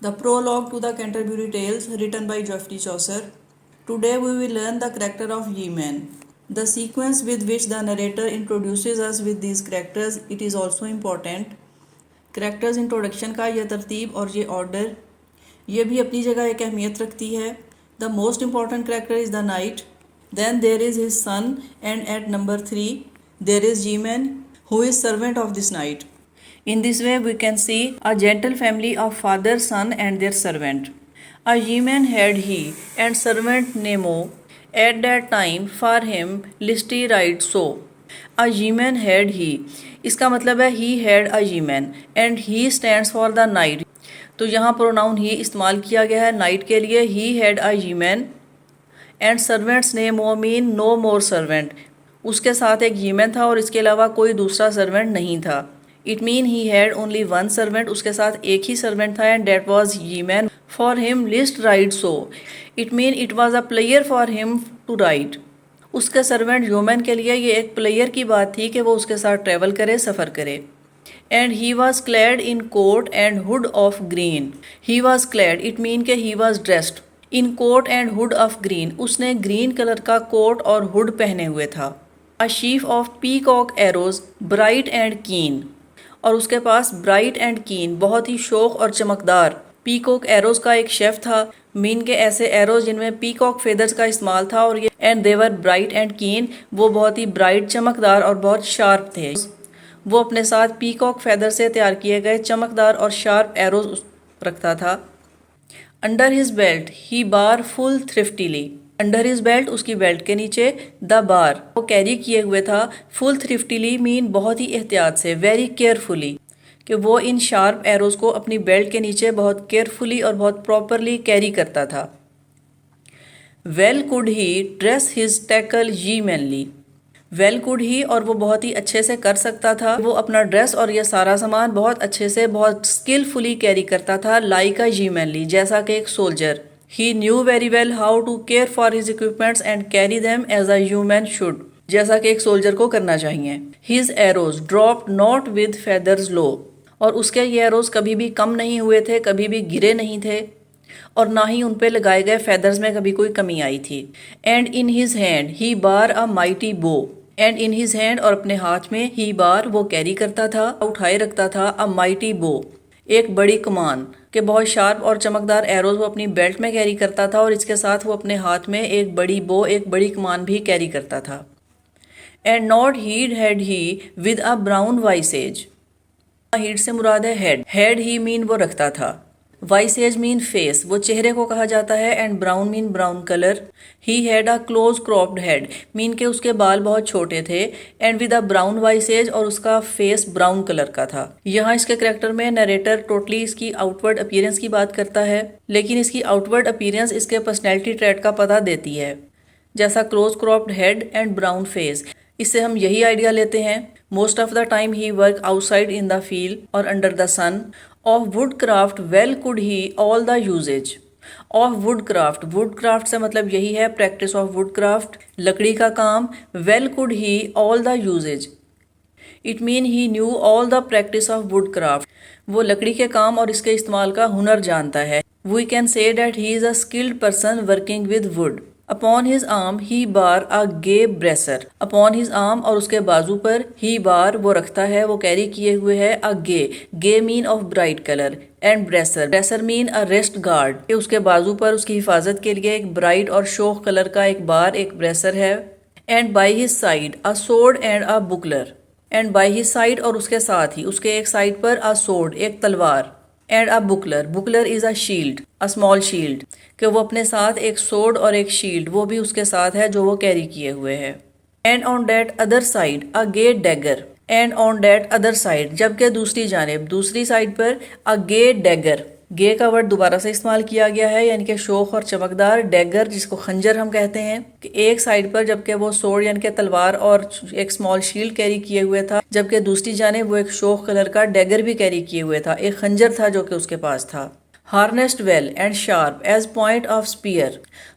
The prologue to the Canterbury Tales, written by Geoffrey Chaucer. Today we will learn the character of Ye-Man. The sequence with which the narrator introduces us with these characters, it is also important. Characters introduction का यह तरतीब और ये order ये भी अपनी जगह एक अहमियत रखती है. The most important character is the knight. Then there is his son, and at number 3 there is Ye-Man, who is servant of this knight. In this way we can see a gentle family of father, son and their servant. A Ye-Man had he, and servant Nemo, at that time for him listy right so. A Ye-Man had he, इसका मतलब है he had a Ye-Man and he stands for the knight. तो यहाँ pronoun ही इस्तेमाल किया गया है night के लिए. he had a Ye-Man and servants Nemo mean no more servant. उसके साथ एक Ye-Man था और इसके अलावा कोई दूसरा सर्वेंट नहीं था. It mean he had only one servant. उसके साथ एक ही सर्वेंट था and that was Ye-Man. For him least ride so. It mean it was a player for him to ride. उसके सर्वेंट ह्यूमन के लिए ये एक प्लेयर की बात थी कि वो उसके साथ ट्रेवल करे, सफ़र करे. And he was clad in coat and hood of green. He was clad it mean के he was dressed in coat and hood of green. उसने ग्रीन कलर का कोट और हुड पहने हुए था. A sheaf of peacock arrows bright and keen. और उसके पास bright and कीन बहुत ही शौक और चमकदार पीकॉक एरोज का एक शेफ था. मीन के ऐसे एरोज जिनमें पीकॉक फेदर्स का इस्तेमाल था और ये एंड देवर ब्राइट एंड कीन. वो बहुत ही ब्राइट, चमकदार और बहुत शार्प थे. वो अपने साथ पीकॉक फेदर से तैयार किए गए चमकदार और शार्प एरोज रखता था. अंडर हिज बेल्ट ही बार फुल थ्रिफ्टीली. अंडर हिज बेल्ट उसकी बेल्ट के नीचे द बार वो कैरी किए हुए था. फुल थ्रिफ्टीली मीन बहुत ही एहतियात से, वेरी केयरफुली, कि वो इन शार्प एरोज को अपनी बेल्ट के नीचे बहुत केयरफुली और बहुत प्रॉपरली कैरी करता था. Well could he dress his tackle Ye-Manly. Well could ही और वो बहुत ही अच्छे से कर सकता था. वो अपना ड्रेस और ये सारा सामान बहुत अच्छे से, बहुत स्किलफुली कैरी करता था. लाइक अ Ye-Manly, जैसा कि एक soldier. He knew very well how to care for his equipments and carry them as a human should. जैसा कि एक सोल्जर को करना चाहिए. His arrows dropped not with feathers low. और उसके ये एरोज कभी भी कम नहीं हुए थे, कभी भी गिरे नहीं थे और ना ही उन पे लगाए गए फेदर्स में कभी कोई कमी आई थी. And in his hand he bar a mighty बो. एंड इन हिज हैंड और अपने हाथ में ही बार वो कैरी करता था, उठाए रखता था, अ माइटी बो, एक बड़ी कमान के बहुत शार्प और चमकदार एरोज वो अपनी बेल्ट में कैरी करता था और इसके साथ वो अपने हाथ में एक बड़ी बो, एक बड़ी कमान भी कैरी करता था. And not heed had he with a brown visage. Heed से मुराद है हेड. हेड ही मीन वो रखता था. वाइसेज मीन फेस, वो चेहरे को कहा जाता है. And brown mean brown colour. He had a close cropped head mean के उसके बाल बहुत छोटे थे. And with a brown vices और उसका फेस ब्राउन कलर का था. यहाँ इसके करेक्टर में नरेटर टोटली इसकी आउटवर्ड अपीयरेंस की बात करता है, लेकिन इसकी आउटवर्ड अपीयरेंस इसके पर्सनैलिटी ट्रेट का पता देती है. जैसा close cropped head and brown face, इससे हम यही आइडिया लेते हैं. Most of the time he work outside in the field और under the sun. Of would craft well could he all the usages. Of would craft, woodcraft से मतलब यही है प्रैक्टिस ऑफ वुड क्राफ्ट, लकड़ी का काम. Well could he all the uses, it mean he knew all the practice of would craft. वो लकड़ी के काम और इसके इस्तेमाल का हुनर जानता है. We can say that he is a skilled person working with wood. Upon his arm he bar a gay bracer. Upon his arm और उसके बाजू पर ही बार वो रखता है, वो कैरी किए हुए है, a gay. Gay mean of bright colour and bracer. Bracer mean a wrist guard. उसके बाजू पर उसकी हिफाजत के लिए एक ब्राइट और शोख कलर का एक बार, एक ब्रेसर है. And by his side a sword and a buckler. And by his side और उसके साथ ही, उसके एक साइड पर, अ सोर्ड एक तलवार. And a buckler, buckler is a shield, a small shield, कि वो अपने साथ एक सोर्ड और एक शील्ड वो भी उसके साथ है जो वो कैरी किए हुए है. And on that other side a गे dagger. And on that other side, जबकि दूसरी जानिब, दूसरी साइड पर, अ गे डैगर. गे का वर्ड दोबारा से इस्तेमाल किया गया है, यानी कि शोख और चमकदार. डैगर जिसको खंजर हम कहते हैं, कि एक साइड पर जबकि वो सोर्ड यानी कि तलवार और एक स्मॉल शील्ड कैरी किए हुए था, जबकि दूसरी जानिब वो एक शोख कलर का डैगर भी कैरी किए हुए था, एक खंजर था जो कि उसके पास था. Harnessed well and sharp as point of spear.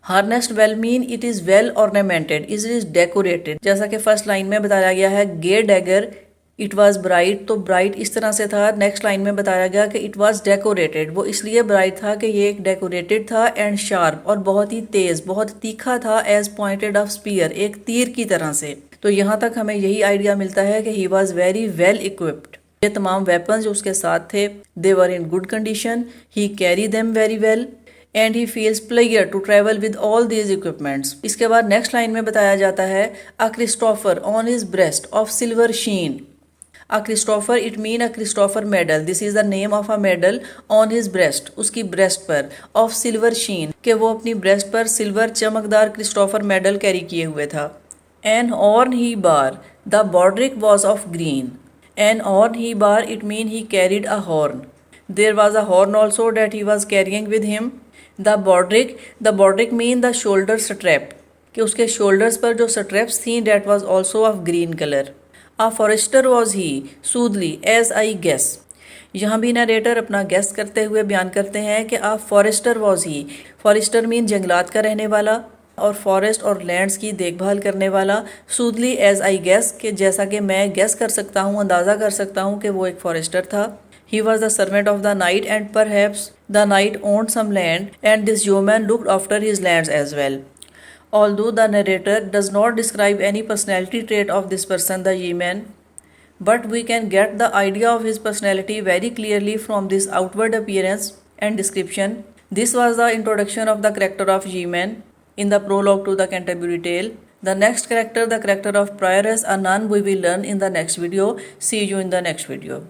Harnessed well mean it is well ornamented, it is decorated. जैसा कि फर्स्ट लाइन में बताया गया है, गे डैगर इट वॉज ब्राइट, तो ब्राइट इस तरह से था, नेक्स्ट लाइन में बताया गया कि इट वॉज डेकोरेटेड, वो इसलिए ब्राइट था कि ये एक डेकोरेटेड था, एंड शार्प, और बहुत ही तेज, बहुत तीखा था, एज पॉइंटेड ऑफ स्पीयर, एक तीर की तरह से। तो यहाँ तक हमें यही आइडिया मिलता है कि he was very well equipped. ये तमाम वेपन्स जो उसके साथ थे, they were in good condition, he carry them very well, and he feels player to travel with all these equipments. इसके बाद नेक्स्ट लाइन में बताया जाता है a Christopher on his breast of silver sheen. A Christopher it mean a Christopher medal, this is the name of a medal, on his breast, उसकी breast पर, of silver शीन, कि वो अपनी ब्रेस्ट पर सिल्वर चमकदार क्रिस्टोफर मेडल कैरी किए हुए था। An horn he bar, the baldric was of green. An horn he bar it mean he carried a horn, there was a horn also that he was carrying with him. The baldric mean the shoulder strap, कि उसके shoulders पर जो straps थी, that was also of green colour. A forester was he soothly as I guess, यहाँ भी narrator अपना guess करते हुए बयान करते हैं कि a forester was he, forester mean जंगलात का रहने वाला, और फॉरेस्ट और लैंड्स की देखभाल करने वाला, सूदली एज आई गेस, कि जैसा कि मैं गेस कर सकता हूँ, अंदाज़ा कर सकता हूँ कि वो एक फॉरेस्टर था। He was the servant of the knight, and perhaps the knight owned some land, and this yeoman looked after his lands as well. Although the narrator does not describe any personality trait of this person, the yeoman, but we can get the idea of his personality very clearly from this outward appearance and description. This was the introduction of the character of yeoman in the prologue to the Canterbury Tale. The next character, the character of Prioress, a nun, we will learn in the next video. See you in the next video.